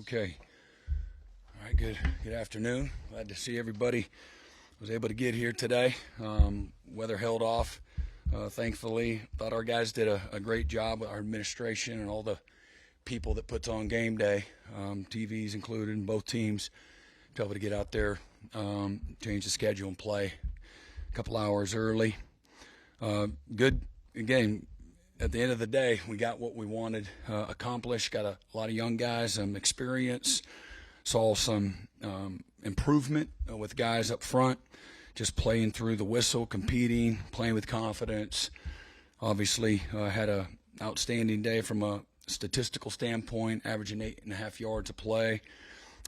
Okay. All right, good afternoon. Glad to see everybody was able to get here today. Weather held off, thankfully. Thought our guys did a great job with our administration and all the people that puts on game day, TVs included, in both teams, to be able to get out there, change the schedule and play a couple hours early. Good, again, at the end of the day, we got what we wanted accomplished. Got a lot of young guys, some experience. Saw some improvement with guys up front, just playing through the whistle, competing, playing with confidence. Obviously, had an outstanding day from a statistical standpoint, averaging 8.5 yards a play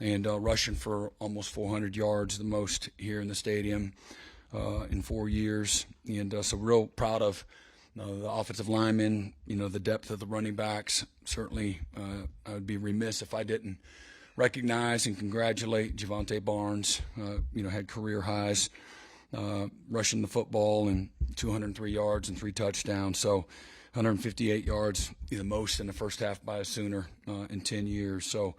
and rushing for almost 400 yards, the most here in the stadium in 4 years. And so real proud of the offensive linemen, the depth of the running backs. Certainly, I would be remiss if I didn't recognize and congratulate Javante Barnes. Had career highs rushing the football and 203 yards and 3 touchdowns. So 158 yards, the most in the first half by a Sooner in 10 years. So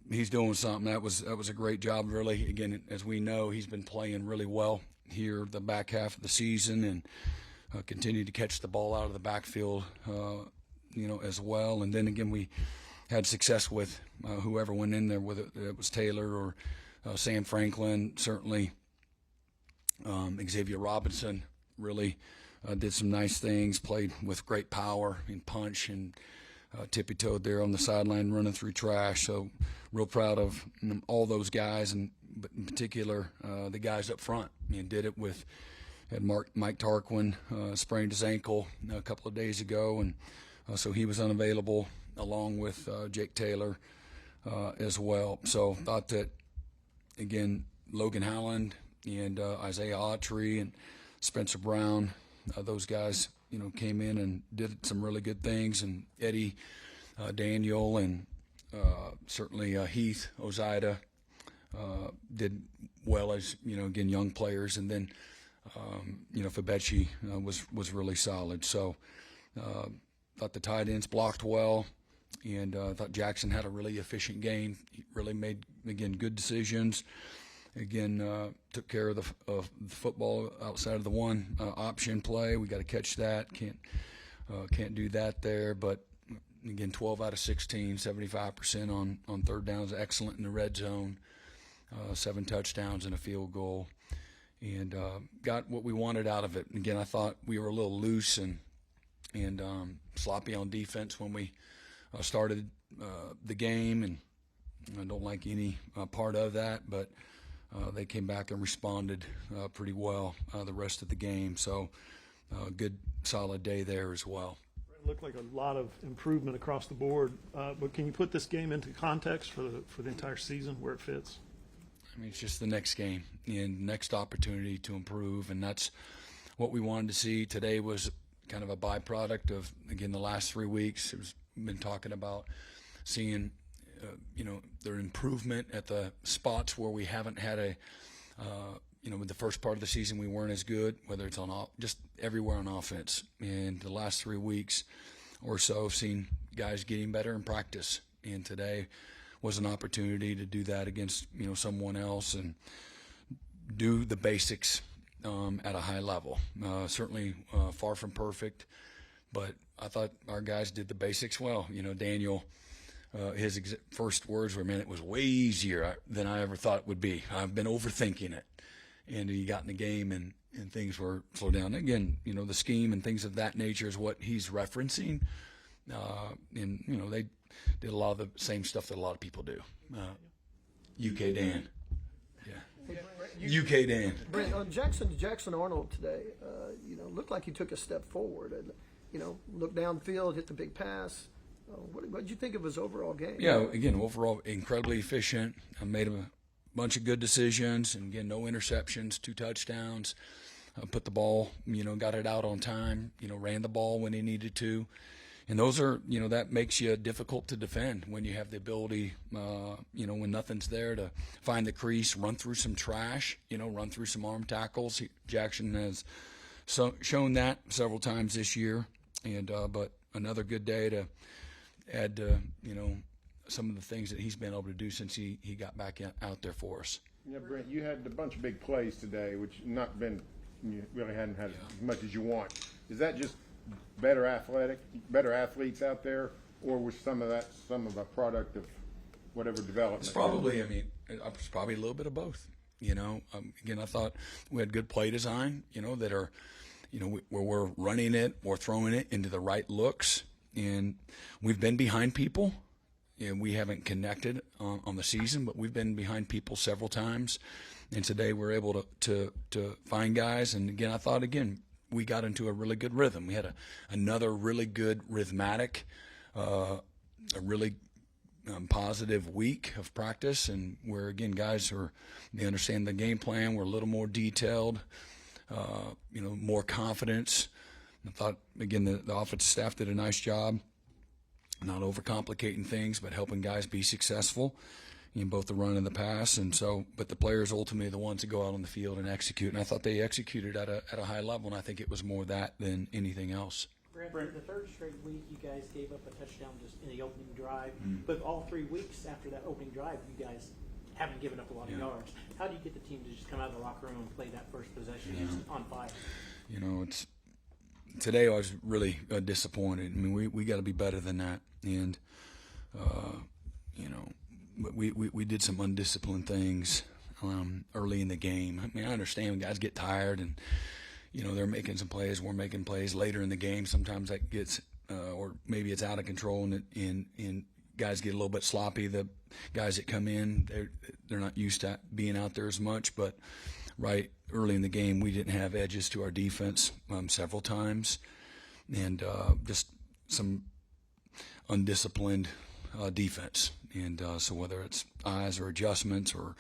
he's doing something. That was a great job, really. Again, as we know, he's been playing really well here the back half of the season and continued to catch the ball out of the backfield, as well. And then again, we had success with whoever went in there, whether it was Taylor or Sam Franklin. Certainly, Xavier Robinson really did some nice things, played with great power and punch, and tippy-toed there on the sideline running through trash. So real proud of all those guys, but in particular the guys up front. Did it with Mike Tarquin sprained his ankle a couple of days ago, and so he was unavailable, along with Jake Taylor as well. So thought that, again, Logan Howland and Isaiah Autry and Spencer Brown, those guys, came in and did some really good things. And Eddie Daniel and certainly Heath Ozida did well as, again, young players. And then, Fabechi was really solid. So thought the tight ends blocked well. And I thought Jackson had a really efficient game. He really made, again, good decisions. Again, took care of the football outside of the one option play. We got to catch that. Can't do that there. But again, 12 out of 16, 75% on third downs. Excellent in the red zone. 7 touchdowns and a field goal, and got what we wanted out of it. Again, I thought we were a little loose and sloppy on defense when we started the game, and I don't like any part of that, but they came back and responded pretty well the rest of the game. So good, solid day there as well. It looked like a lot of improvement across the board, but can you put this game into context for the entire season, where it fits? It's just the next game and next opportunity to improve, and that's what we wanted to see. Today was kind of a byproduct of, again, the last 3 weeks. It was been talking about seeing, their improvement at the spots where we haven't had with the first part of the season we weren't as good, whether it's on just everywhere on offense. And the last 3 weeks or so, I've seen guys getting better in practice, and today was an opportunity to do that against, someone else and do the basics at a high level. Certainly far from perfect, but I thought our guys did the basics well. Daniel, his first words were, "Man, it was way easier than I ever thought it would be. I've been overthinking it." And he got in the game and things were slowed down. Again, the scheme and things of that nature is what he's referencing. They did a lot of the same stuff that a lot of people do. UK Dan. Yeah. UK Dan. Brent, Jackson Arnold today, looked like he took a step forward. And, looked downfield, hit the big pass. What did you think of his overall game? Yeah, again, overall incredibly efficient. Made a bunch of good decisions, and again, no interceptions, 2 touchdowns. Put the ball, got it out on time. Ran the ball when he needed to. And those are, that makes you difficult to defend when you have the ability, when nothing's there, to find the crease, run through some trash, run through some arm tackles. Jackson has shown that several times this year, and but another good day to add, some of the things that he's been able to do since he got back out there for us. Yeah, Brent, you had a bunch of big plays today, which not been, you really hadn't had as much as you want. Is that just better athletes out there, or was some of a product of whatever development? It's probably, I mean, it's probably a little bit of both. Again, I thought we had good play design, that are, where we're running it or throwing it into the right looks. And we've been behind people. We haven't connected on the season, but we've been behind people several times. And today we're able to find guys. And again, I thought, we got into a really good rhythm. We had another really good rhythmatic, a really positive week of practice, and where, again, guys they understand the game plan. We're a little more detailed, more confidence. I thought, again, the offensive staff did a nice job, not overcomplicating things, but helping guys be successful in both the run and the pass. And so, but the players ultimately are the ones that go out on the field and execute. And I thought they executed at a high level, and I think it was more that than anything else. Brent, the third straight week, you guys gave up a touchdown just in the opening drive. But all 3 weeks after that opening drive, you guys haven't given up a lot of yards. How do you get the team to just come out of the locker room and play that first possession just on fire? Today I was really disappointed. I mean, we got to be better than that. And, we did some undisciplined things early in the game. I mean, I understand when guys get tired and, they're making some plays, we're making plays later in the game. Sometimes that gets, or maybe it's out of control and guys get a little bit sloppy. The guys that come in, they're not used to being out there as much. But right early in the game, we didn't have edges to our defense several times, and just some undisciplined defense. And so whether it's eyes or adjustments or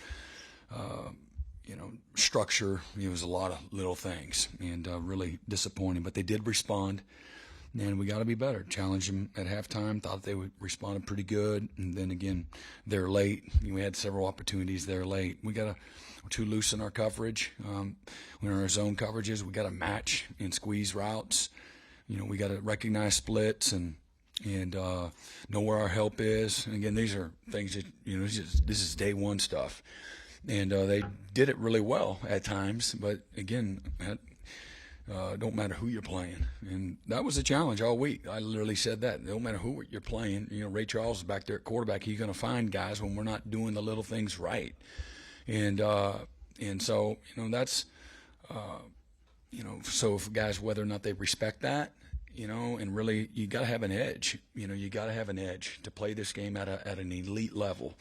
structure, it was a lot of little things, and really disappointing. But they did respond, and we got to be better. Challenged them at halftime. Thought they would respond pretty good, and then again, they're late. We had several opportunities there late. We're too loose in our coverage. When our zone coverages, we got to match and squeeze routes. We got to recognize splits and know where our help is. And again, these are things that this is day one stuff. And they did it really well at times, but again, don't matter who you're playing. And that was a challenge all week. I literally said that. Don't matter who you're playing. Ray Charles is back there at quarterback. He's going to find guys when we're not doing the little things right. And so, that's, so if guys, whether or not they respect that, and really you got to have an edge. You got to have an edge to play this game at an elite level.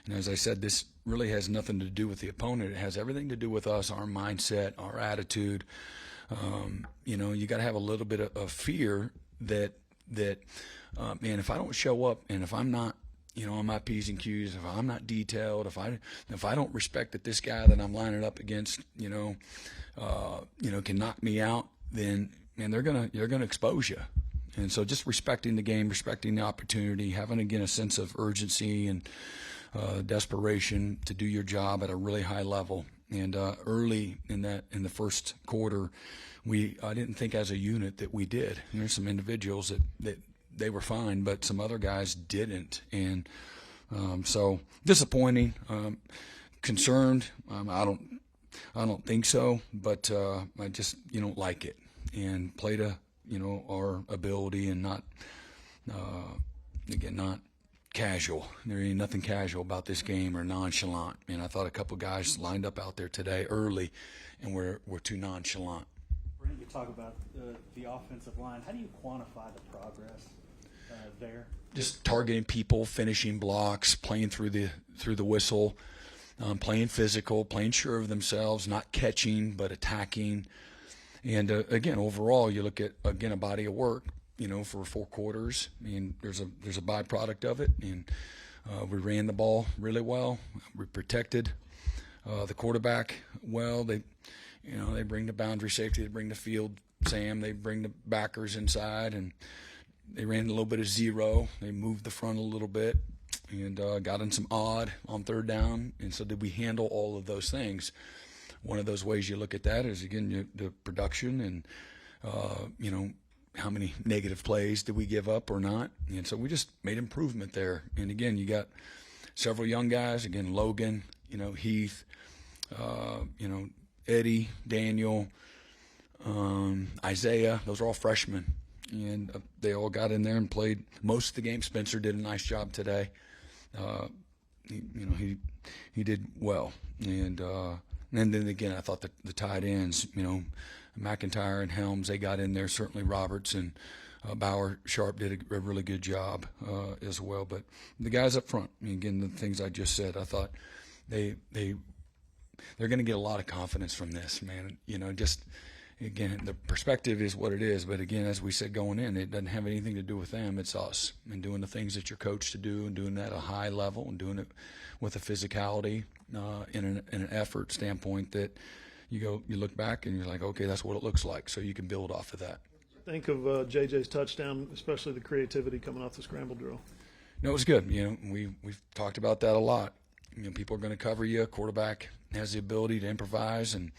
And as I said, this really has nothing to do with the opponent. It has everything to do with us, our mindset, our attitude. You got to have a little bit of fear that man, if I don't show up and if I'm not, on my P's and Q's, if I'm not detailed, if I don't respect that this guy that I'm lining up against, can knock me out, then man, they're gonna expose you. And so just respecting the game, respecting the opportunity, having again a sense of urgency and desperation to do your job at a really high level. And early in the first quarter, I didn't think as a unit that we did. There's some individuals that they were fine, but some other guys didn't. And so disappointing, concerned. I don't think so, but I just don't like it. And play to our ability and not casual. There ain't nothing casual about this game or nonchalant. And I thought a couple guys lined up out there today early, and we're too nonchalant. Brent, you talk about the offensive line. How do you quantify the progress there? Just targeting people, finishing blocks, playing through the whistle, playing physical, playing sure of themselves, not catching but attacking. And again, overall, you look at a body of work, for 4 quarters, and there's a byproduct of it. And we ran the ball really well. We protected the quarterback well. They bring the boundary safety, they bring the field Sam, they bring the backers inside, and they ran a little bit of zero. They moved the front a little bit and got in some odd on third down. And so did we handle all of those things? One of those ways you look at that is, again, the production and, how many negative plays did we give up or not. And so we just made improvement there. And again, you got several young guys. Again, Logan, Heath, Eddie, Daniel, Isaiah. Those are all freshmen. And they all got in there and played most of the game. Spencer did a nice job today. He did well. And then again, I thought that the tight ends, McIntyre and Helms, they got in there. Certainly Roberts and Bauer Sharp did a really good job as well. But the guys up front, again, the things I just said, I thought they're going to get a lot of confidence from this, man. Just again, the perspective is what it is. But again, as we said going in, it doesn't have anything to do with them. It's us, and doing the things that you're coached to do, and doing that at a high level, and doing it with a physicality in an effort standpoint that you look back and you're like, okay, that's what it looks like. So you can build off of that. Think of JJ's touchdown, especially the creativity coming off the scramble drill. No, it was good. We've talked about that a lot. People are going to cover you. Quarterback has the ability to improvise and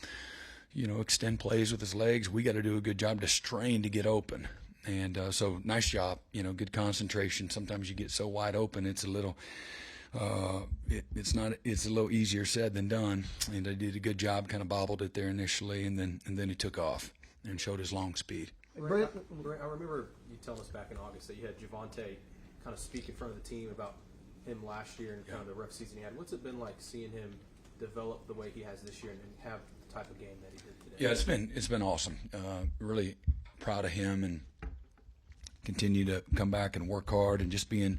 extend plays with his legs. We got to do a good job to strain to get open. And so nice job, good concentration. Sometimes you get so wide open, it's a little, it's a little easier said than done. And they did a good job, kind of bobbled it there initially, and then he took off and showed his long speed. Brent, I remember you telling us back in August that you had Javonte kind of speak in front of the team about him last year and kind of the rough season he had. What's it been like seeing him develop the way he has this year and have the type of game that he did today? Yeah, it's been awesome. Really proud of him, and continue to come back and work hard and just being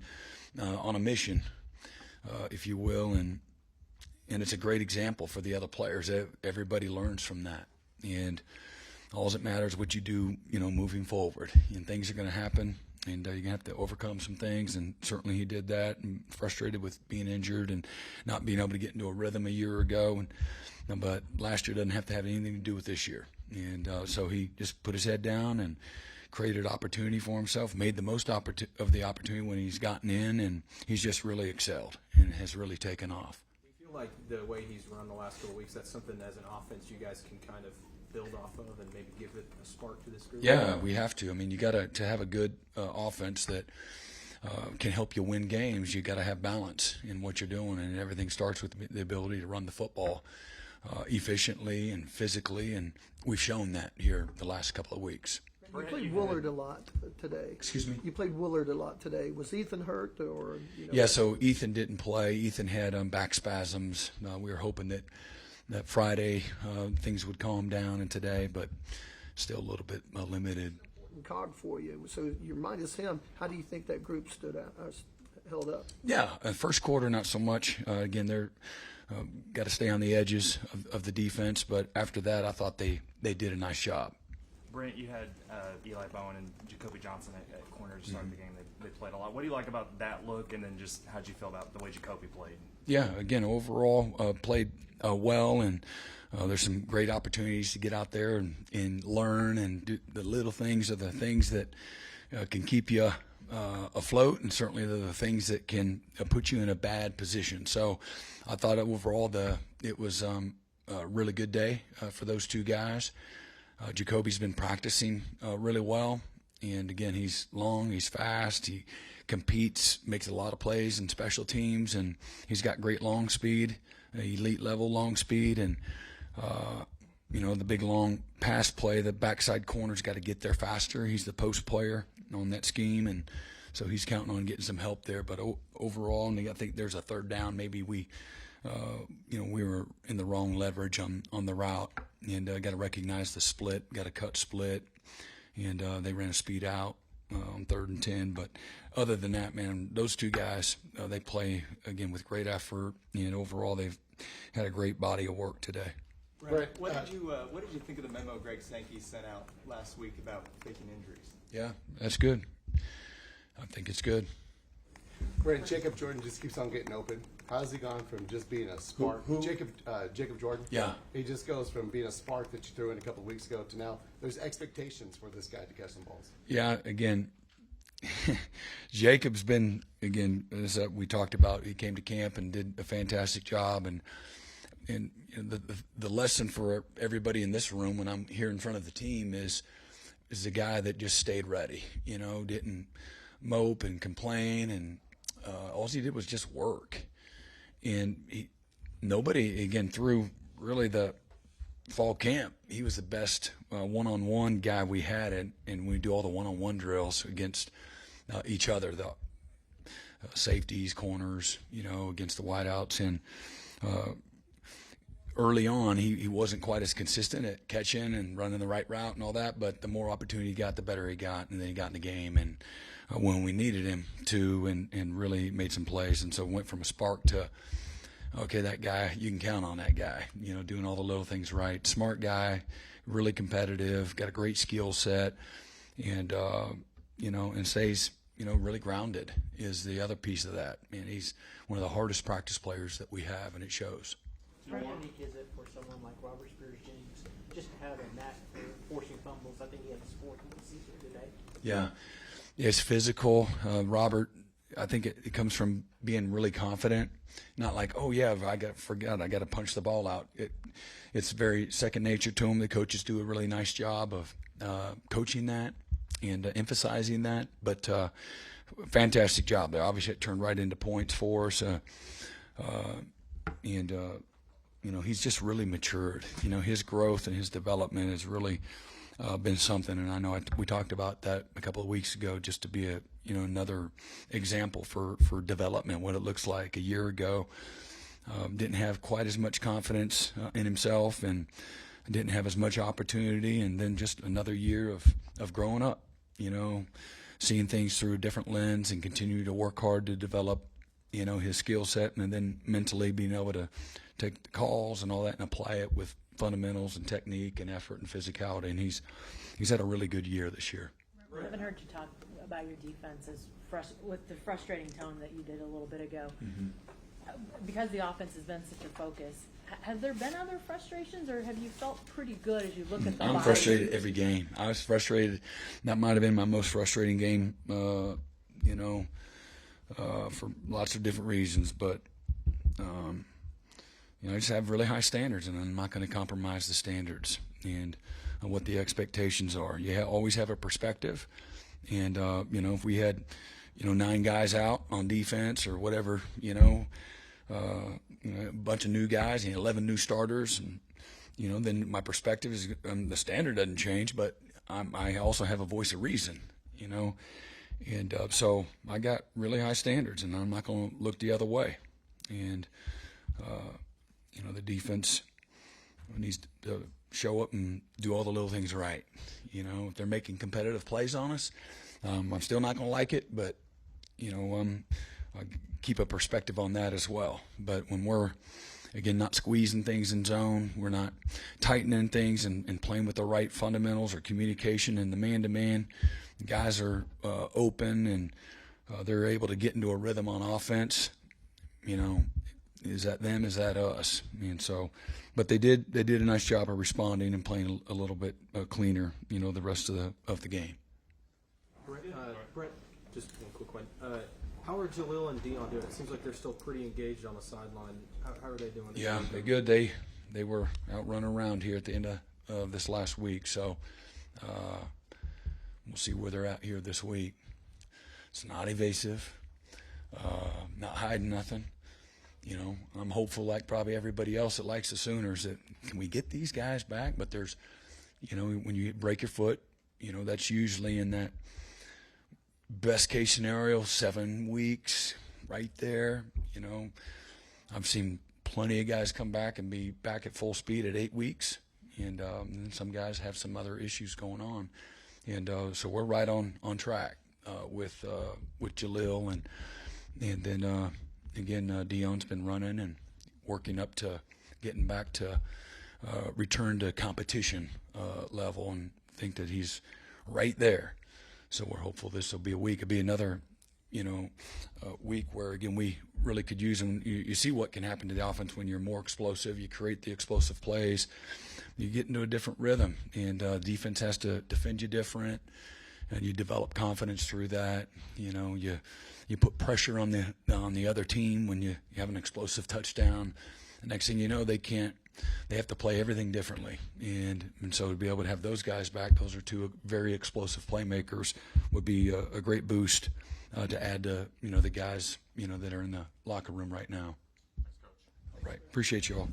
on a mission, if you will, and it's a great example for the other players. Everybody learns from that, and all that matters is what you do, moving forward. And things are going to happen, and you're going to have to overcome some things, and certainly he did that, and frustrated with being injured and not being able to get into a rhythm a year ago. But last year doesn't have to have anything to do with this year. And so he just put his head down and created opportunity for himself, made the most of the opportunity when he's gotten in, and he's just really excelled and has really taken off. Do you feel like the way he's run the last couple of weeks, that's something as an offense you guys can kind of build off of and maybe give it a spark to this group? Yeah, we have to. You got to have a good offense that can help you win games. You got to have balance in what you're doing, and everything starts with the ability to run the football efficiently and physically, and we've shown that here the last couple of weeks. You played Woolard a lot today. Excuse me? You played Woolard a lot today. Was Ethan hurt or? Yeah, so Ethan didn't play. Ethan had back spasms. We were hoping that Friday things would calm down, and today, but still a little bit limited. Cog for you. So you minus him. How do you think that group held up? Yeah, first quarter not so much. Again, they're got to stay on the edges of the defense, but after that, I thought they did a nice job. Brent, you had Eli Bowen and Jacoby Johnson at corner to start the game. They played a lot. What do you like about that look, and then just how did you feel about the way Jacoby played? Yeah, again, overall played well, and there's some great opportunities to get out there and learn, and do the little things are the things that can keep you afloat, and certainly they're the things that can put you in a bad position. So I thought overall it was a really good day for those two guys. Jacoby's been practicing really well, and again, he's long, he's fast, he competes, makes a lot of plays in special teams, and he's got great long speed, elite level long speed, and the big long pass play, the backside corner's got to get there faster. He's the post player on that scheme, and so he's counting on getting some help there. But overall, and I think there's a third down. Maybe we were in the wrong leverage on the route, and got to recognize the split, got to cut split, and they ran a speed out on 3rd and 10. But other than that, man, those two guys, they play, again, with great effort, and overall they've had a great body of work today. Right. What did you think of the memo Greg Sankey sent out last week about faking injuries? Yeah, that's good. I think it's good. Brent, Jacob Jordan just keeps on getting open. How's he gone from just being a spark? Who? Jacob Jordan. Yeah. He just goes from being a spark that you threw in a couple of weeks ago to now there's expectations for this guy to catch some balls. Yeah, again, Jacob's been, again, as we talked about, he came to camp and did a fantastic job. And the lesson for everybody in this room when I'm here in front of the team is is the guy that just stayed ready, didn't mope and complain, and all he did was just work. And nobody, again, through really the fall camp, he was the best one-on-one guy we had, and we do all the one-on-one drills against each other, the safeties, corners, against the wideouts. And early on, he wasn't quite as consistent at catching and running the right route and all that, but the more opportunity he got, the better he got, and then he got in the game, and when we needed him to, and really made some plays. And so went from a spark to, okay, that guy, you can count on that guy, doing all the little things right. Smart guy, really competitive, got a great skill set, and, and stays, really grounded is the other piece of that. Man, he's one of the hardest practice players that we have, and it shows. How unique is it for someone like Robert Spears-Jennings just to have a knack for forcing fumbles? I think he had his fourth in the season today. Yeah. It's physical. Robert, I think it comes from being really confident. Not like, oh yeah, I got to punch the ball out. It's very second nature to him. The coaches do a really nice job of coaching that and emphasizing that. But fantastic job there. Obviously, it turned right into points for us. He's just really matured. His growth and his development has really been something. And I know we talked about that a couple of weeks ago, just to be another example for development, what it looks like. A year ago, didn't have quite as much confidence in himself and didn't have as much opportunity. And then just another year of growing up, seeing things through a different lens and continuing to work hard to develop, his skill set, and then mentally being able to take the calls and all that and apply it with fundamentals and technique and effort and physicality. And he's had a really good year this year. I haven't heard you talk about your defense with the frustrating tone that you did a little bit ago. Mm-hmm. Because the offense has been such a focus, have there been other frustrations, or have you felt pretty good as you look at the I'm body? frustrated every game. I was frustrated. That might have been my most frustrating game, for lots of different reasons. But, I just have really high standards, and I'm not going to compromise the standards and what the expectations are. You always have a perspective. And, if we had, 9 guys out on defense or whatever, a bunch of new guys and 11 new starters, and, then my perspective is the standard doesn't change, but I also have a voice of reason, and so I got really high standards, and I'm not going to look the other way. And, the defense needs to show up and do all the little things right. If they're making competitive plays on us, I'm still not going to like it, but, I keep a perspective on that as well. But when we're, again, not squeezing things in zone, we're not tightening things and playing with the right fundamentals or communication in the man-to-man, guys are open and they're able to get into a rhythm on offense. Is that them? Is that us? And so, but they did a nice job of responding and playing a little bit cleaner, the rest of the game. Brent, just one quick one. How are Jalil and Dion doing? It seems like they're still pretty engaged on the sideline. How are they doing? Yeah, they're good. They were out running around here at the end of this last week, so we'll see where they're at here this week. It's not evasive, not hiding nothing. I'm hopeful, like probably everybody else that likes the Sooners, that can we get these guys back? But there's, when you break your foot, that's usually in that best case scenario, 7 weeks right there. I've seen plenty of guys come back and be back at full speed at 8 weeks. And some guys have some other issues going on. And so we're right on track with Jalil. And then, again, Dion's been running and working up to getting back to return to competition level, and think that he's right there. So we're hopeful this will be a week. It'll be another, week where, again, we really could use him. You see what can happen to the offense when you're more explosive. You create the explosive plays. You get into a different rhythm, and defense has to defend you different, and you develop confidence through that. You put pressure on the other team when you have an explosive touchdown. The next thing you know, they can't they have to play everything differently, and so to be able to have those guys back, those are two very explosive playmakers, would be a great boost to add to the guys that are in the locker room right now. All right, appreciate you all.